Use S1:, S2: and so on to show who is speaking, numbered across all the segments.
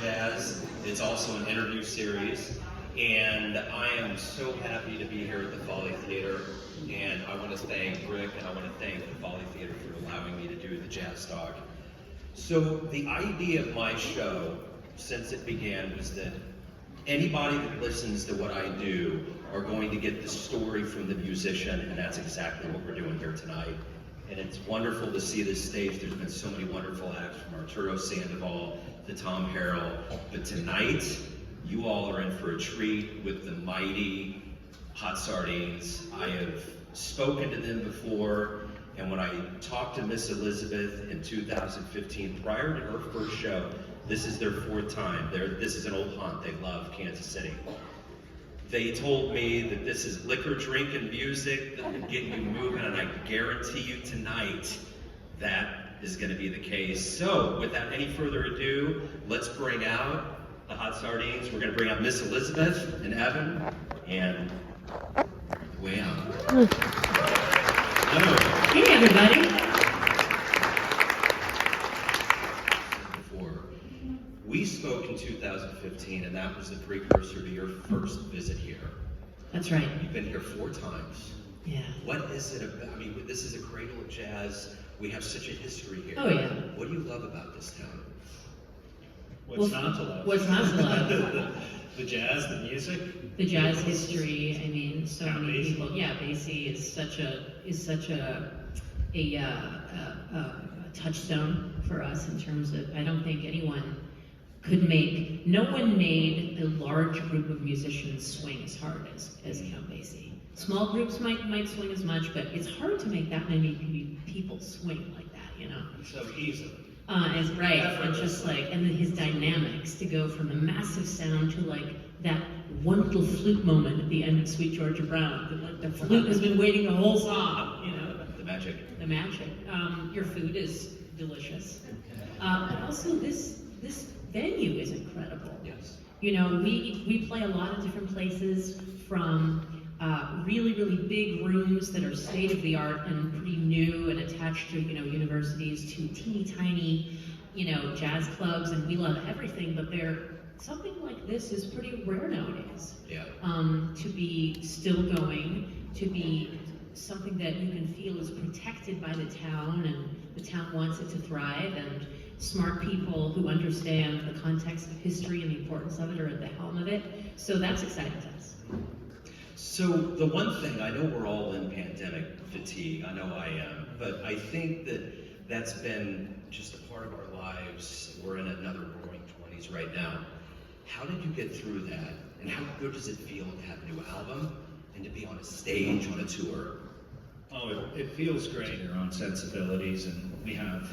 S1: jazz. It's also an interview series. And I am so happy to be here at the Folly Theater. And I want to thank Rick and I want to thank the Folly Theater for allowing me to do the JazzTalk. So the idea of my show, since it began, was that anybody that listens to what I do are going to get the story from the musician, and that's exactly what we're doing here tonight. And it's wonderful to see this stage. There's been so many wonderful acts from Arturo Sandoval to Tom Harrell. But tonight, you all are in for a treat with the mighty Hot Sardines. I have spoken to them before, and when I talked to Miss Elizabeth in 2015, prior to her first show, this is their fourth time. This is an old haunt. They love Kansas City. They told me that this is liquor, drink, and music that will get you moving, and I guarantee you tonight that is going to be the case. So, without any further ado, let's bring out the Hot Sardines. We're going to bring out Miss Elizabeth and Evan, and way out.
S2: Hello. Hey, everybody.
S1: We spoke in 2015, and that was the precursor to your first visit here.
S2: That's right.
S1: You've been here 4 times.
S2: Yeah.
S1: What is it about? I mean, this is a cradle of jazz. We have such a history here.
S2: Oh, yeah.
S1: What do you love about this town?
S3: What's not to love?
S2: What's not to love?
S3: The jazz, the music.
S2: The jazz history. I mean, so
S3: Yeah,
S2: many
S3: Basie.
S2: people. Yeah, Basie is such a touchstone for us in terms of. I don't think anyone could make. No one made a large group of musicians swing as hard as Count Basie. Small groups might swing as much, but it's hard to make that many people swing like that, you know.
S3: So easily.
S2: Is right, and just like, and then his dynamics to go from the massive sound to like that one little flute moment at the end of Sweet Georgia Brown. The flute has been waiting the whole song, you know.
S1: The magic.
S2: The magic. Your food is delicious, but also this venue is incredible.
S1: Yes.
S2: You know, we play a lot of different places, from really, really big rooms that are state of the art and pretty new and attached to, you know, universities, to teeny tiny, you know, jazz clubs, and we love everything, but something like this is pretty rare nowadays.
S1: Yeah.
S2: To be still going, to be something that you can feel is protected by the town, and the town wants it to thrive, and smart people who understand the context of history and the importance of it are at the helm of it. So that's exciting to us.
S1: So the one thing, I know we're all in pandemic fatigue, I know I am, but I think that that's been just a part of our lives. We're in another roaring 20s right now. How did you get through that? And how good does it feel to have a new album and to be on a stage, on a tour?
S3: Oh, it feels great. Their own sensibilities, and we have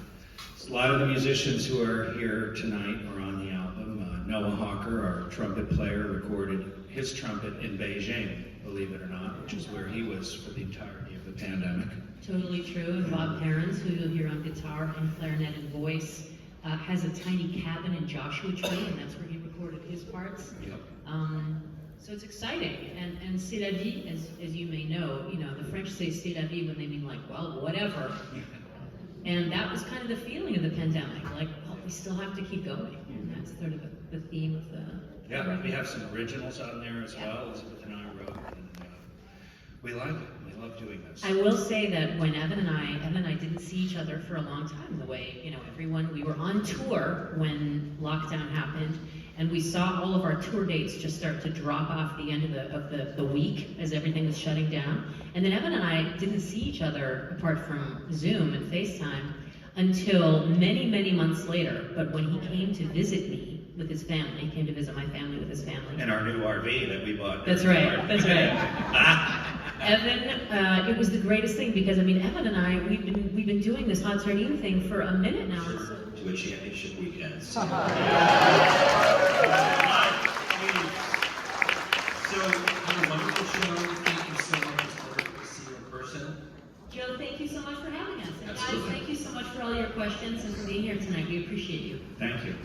S3: a lot of the musicians who are here tonight are on the album. Noah Hawker, our trumpet player, recorded his trumpet in Beijing, believe it or not, which is where he was for the entirety of the pandemic.
S2: Totally true. And Bob Perrins, who you'll hear on guitar and clarinet and voice, has a tiny cabin in Joshua Tree, and that's where he recorded his parts.
S1: Yep.
S2: So it's exciting. And c'est la vie, as you may know, you know, the French say c'est la vie when they mean like, well, whatever. And that was kind of the feeling of the pandemic, like, well, we still have to keep going. And that's sort of the theme of the...
S3: Yeah, we have some originals on there as well, Elizabeth and I wrote, and we like it. We love doing this.
S2: I will say that when Evan and I didn't see each other for a long time, the way, you know, we were on tour when lockdown happened, and we saw all of our tour dates just start to drop off the end of the week as everything was shutting down. And then Evan and I didn't see each other apart from Zoom and FaceTime until many, many months later. But when he came to visit me with his family, he came to visit my family with his family.
S3: And our new RV that we bought.
S2: That's right, that's right. Evan, it was the greatest thing, because I mean, Evan and I, we've been doing this Hot Sardine thing for a minute now.
S1: To a championship weekend. So, you had a wonderful show. Thank you so much. It's wonderful to see you in person.
S2: Joe, thank you so much for having us. And guys,
S1: Absolutely.
S2: thank you so much for all your questions and for being here tonight. We appreciate you.
S3: Thank you.